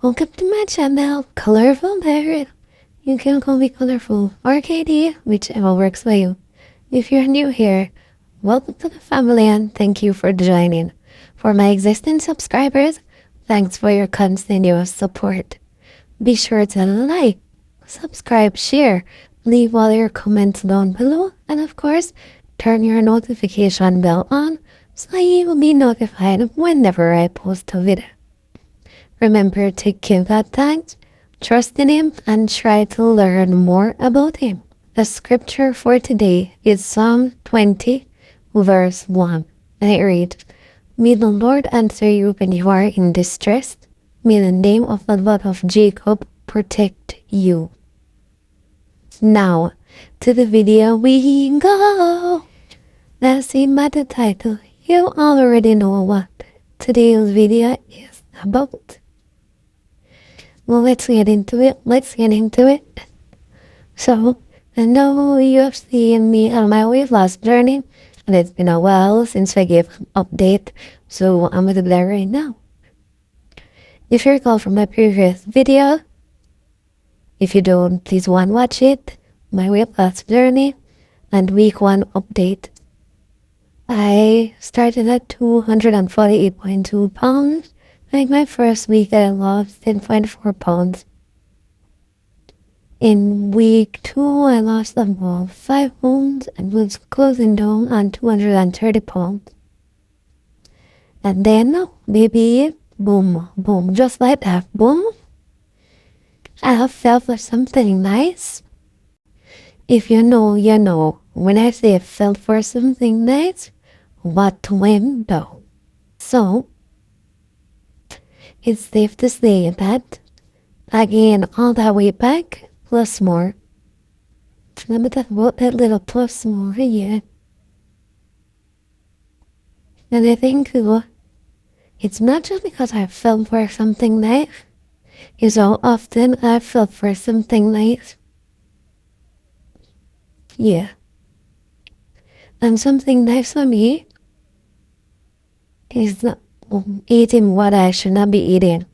Welcome to my channel, Colorful Parrot. You can call me Colorful or Katie, whichever works for you. If you're new here, welcome to the family and thank you for joining. For my existing subscribers, thanks for your continuous support. Be sure to like, subscribe, share, leave all your comments down below, and of course, turn your notification bell on so you will be notified whenever I post a video. Remember to give God thanks, trust in Him, and try to learn more about Him. The scripture for today is Psalm 20, verse 1. And it reads, May the Lord answer you when you are in distress. May the name of the Lord of Jacob protect you. Now, to the video we go. Let's see by the title. You already know what today's video is about. Well, let's get into it. So, I know you have seen me on my weight loss journey, and it's been a while since I gave an update, so I'm going to do that right now. If you recall from my previous video, if you don't, please go and watch it, my weight loss journey, and week 1 update. I started at 248.2 pounds. Like my first week, I lost 10.4 pounds. In week 2, I lost about 5 pounds and was closing down on 230 pounds. And then, baby, boom, boom, just like that, boom, I have felt for something nice. If you know, you know. When I say felt for something nice, what went down? So, it's safe to say that I gained all that weight back, plus more. Let me talk about that little plus more here. And I think it's not just because I felt for something nice. It's how often I felt for something nice. Yeah. And something nice for me is not eating what I should not be eating.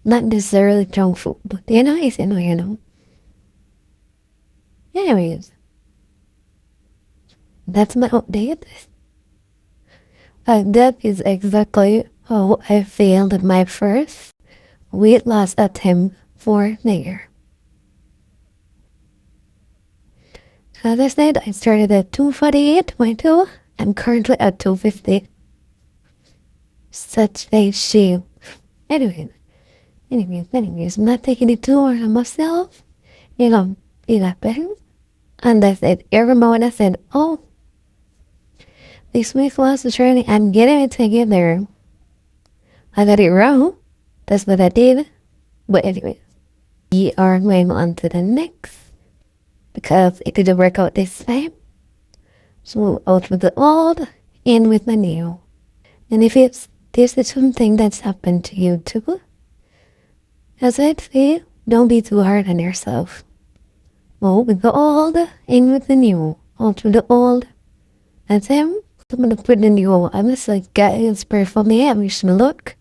Not necessarily junk food, but you know. Anyways, that's my update. That is exactly how I failed at my first weight loss attempt for the year. As I said, I started at 248.2. I'm currently at 250. Such a shame. Anyways, I'm not taking it too hard on myself. It happened. And I said, every moment I said, oh, this week was a journey. I'm getting it together. I got it wrong. That's what I did. But anyways, we are going on to the next. Because it didn't work out this time. So out with the old, in with the new. And if this is something that's happened to you too, as I'd say, don't be too hard on yourself. Out with the old, in with the new. Out with the old. And then, I'm going to put the new. I'm just like, guys, pray for me. I wish me luck.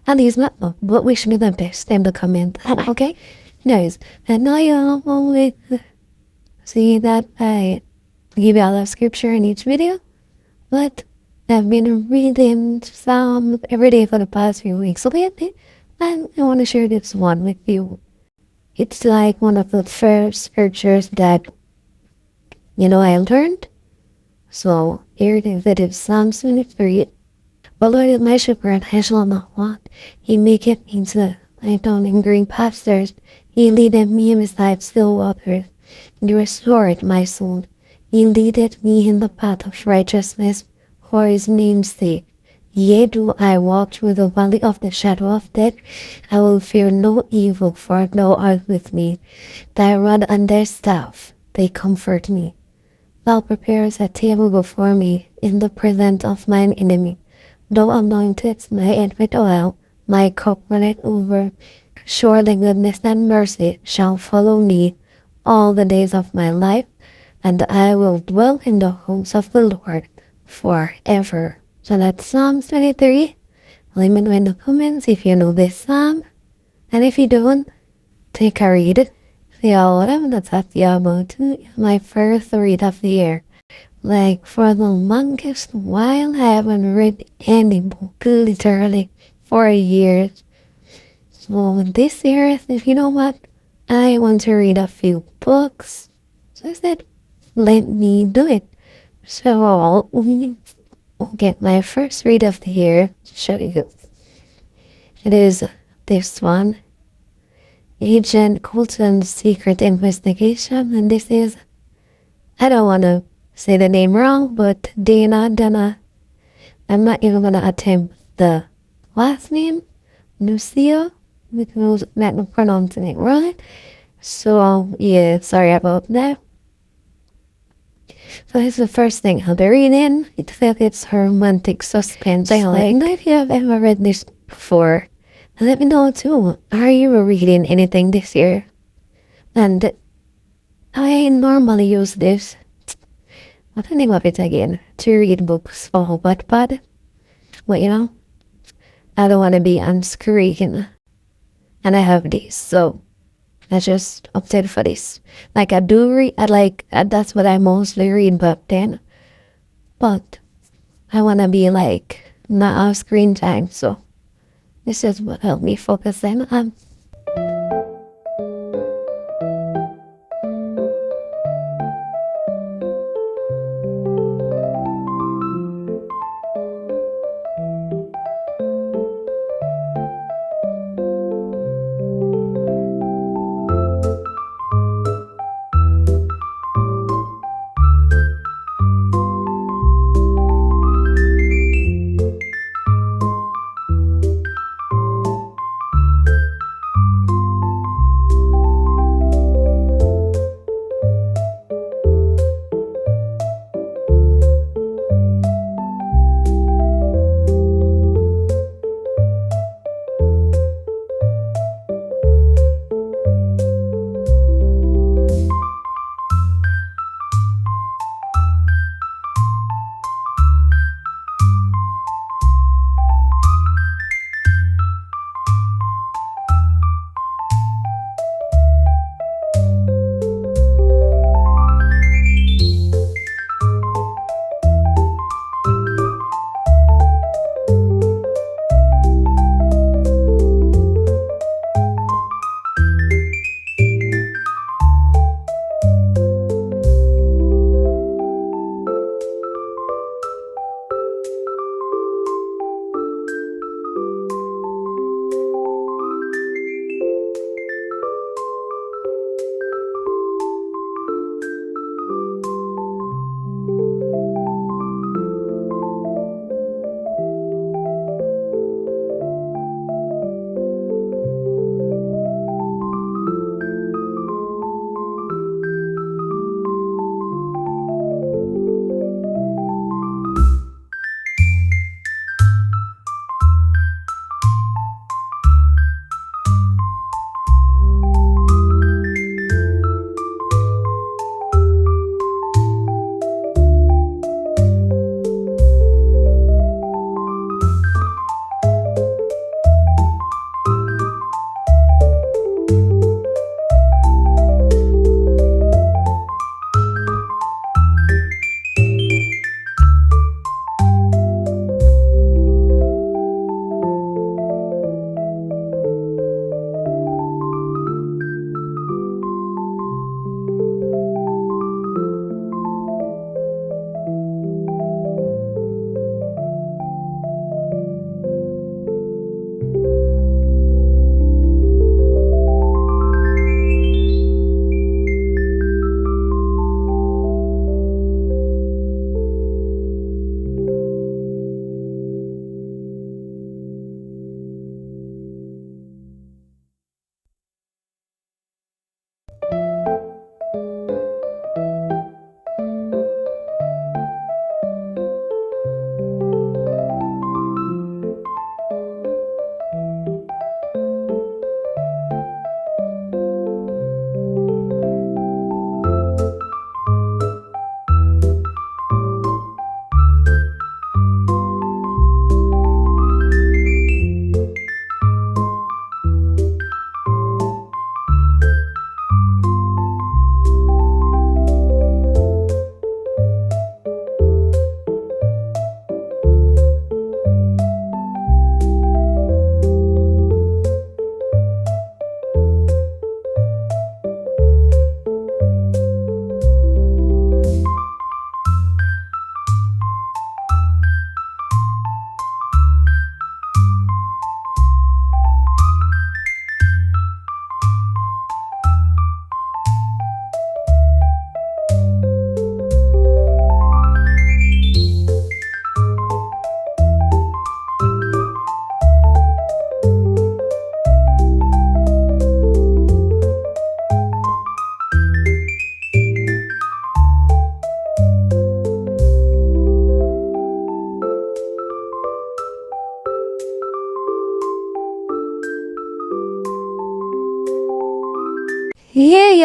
At least not luck, but wish me the best. Time to comment. Okay? Nice. And now you always see that I give you all the scripture in each video, but I've been reading Psalms every day for the past few weeks lately, and I want to share this one with you. It's like one of the first scriptures that, I learned. So here it is. It is Psalm 23. The Lord is my shepherd, I shall not want. He maketh me to lie down in green pastures. He leadeth me beside still waters. He restored my soul. He leadeth me in the path of righteousness for his name's sake. Yea, do I walk through the valley of the shadow of death, I will fear no evil, for thou art with me. Thy rod and thy staff, they comfort me. Thou preparest a table before me in the presence of mine enemy. Thou anointest my head with oil, my cup runneth over. Surely goodness and mercy shall follow me all the days of my life, and I will dwell in the house of the Lord forever. So that's Psalm 23. Let me know in the comments if you know this psalm And if you don't, take a read. Yeah, what I'm gonna talk to you about my first read of the year. Like for the longest while, I haven't read any book literally for years. So this year, I said, you know what? I want to read a few books. So I said, let me do it. So we will get my first read of the year to show you. It is this one, Agent Colton's Secret Investigation, and this is, I don't want to say the name wrong, but Dana. I'm not even going to attempt the last name, Lucia, because I'm not pronouncing it right. So, yeah, sorry about that. So here's the first thing I'll be reading. It says it's romantic suspense. I don't know if you have ever read this before. Let me know too. Are you reading anything this year? And I normally use this, what's the name of it again? To read books for Wattpad. But you know, I don't want to be on screen. And I have this, so I just opted for this. Like I do read, that's what I mostly read back then. But I want to be like not on screen time, so this is what helped me focus then.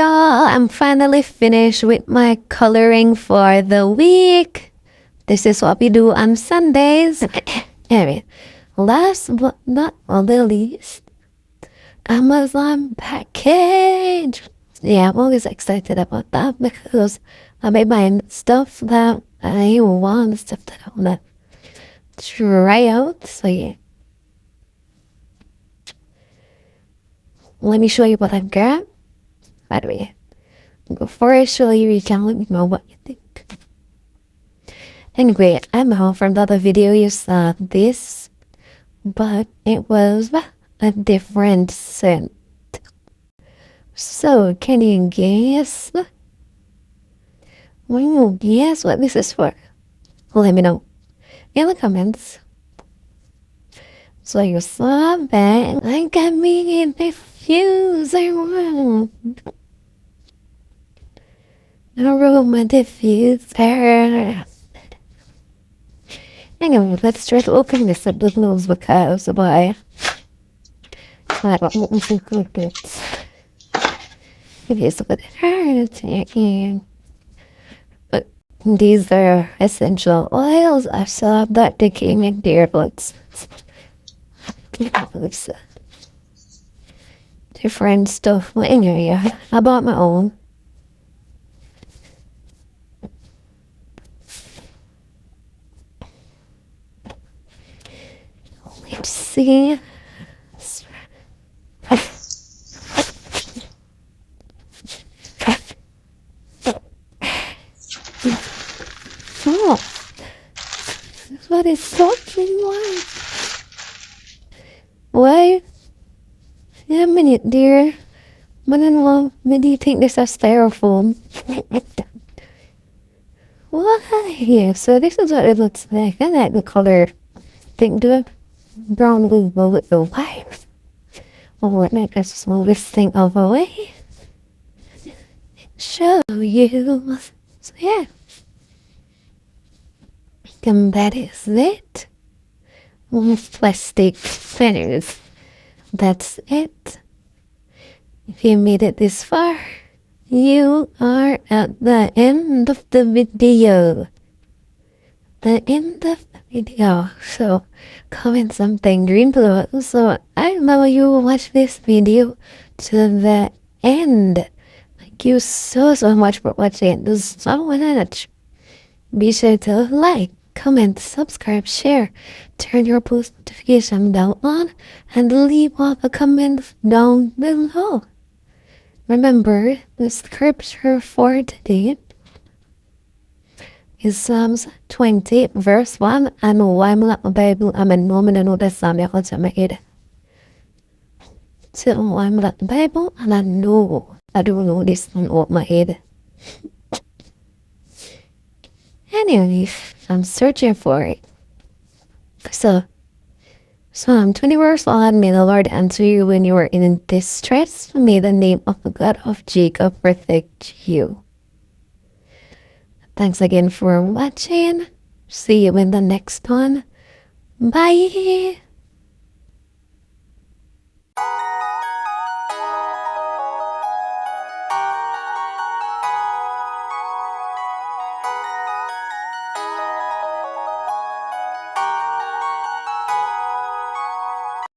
y'all, I'm finally finished with my coloring for the week. This is what we do on Sundays. Anyway, last but not the least, Amazon package. Yeah, I'm always excited about that because I may buy stuff that I want, stuff that I want to try out. So yeah. Let me show you what I've got. By the way, before I show you, you can let me know what you think. Anyway, I know from the other video you saw this, but it was a different scent. So, can you guess? When you guess what this is for, let me know in the comments. So you saw that I got me a diffuser. Aroma diffuser. Anyway, let's try to open this up with those because I don't want to cook it. It is what it hurts. But these are essential oils. I saw that they came in there, but it's different stuff. Well, anyway, I bought my own. Let's see. Oh, this is what it's talking like. Wait a minute, dear. What do you think this is styrofoam? Why? So this is what it looks like. I like the color. Think do it brown with the white. Oh, let me just move this thing over away. Show you. So yeah. And that is it. Plastic spinners. That's it. If you made it this far, you are at the end of the video. The end of the video. So comment something green below. So I know you will watch this video to the end. Thank you so much for watching. This is so much. Be sure to like, comment, subscribe, share, turn your post notification bell on, and leave all the comments down below. Remember, the scripture for today is Psalms 20, verse 1. I know I'm not a Bible. I'm a moment and know that Psalm I got my head. So I'm not the Bible, and I know I don't know this one off my head. Anyway, I'm searching for it. So Psalm 20 verse 1, may the Lord answer you when you are in distress. May the name of the God of Jacob protect you. Thanks again for watching. See you in the next one. Bye.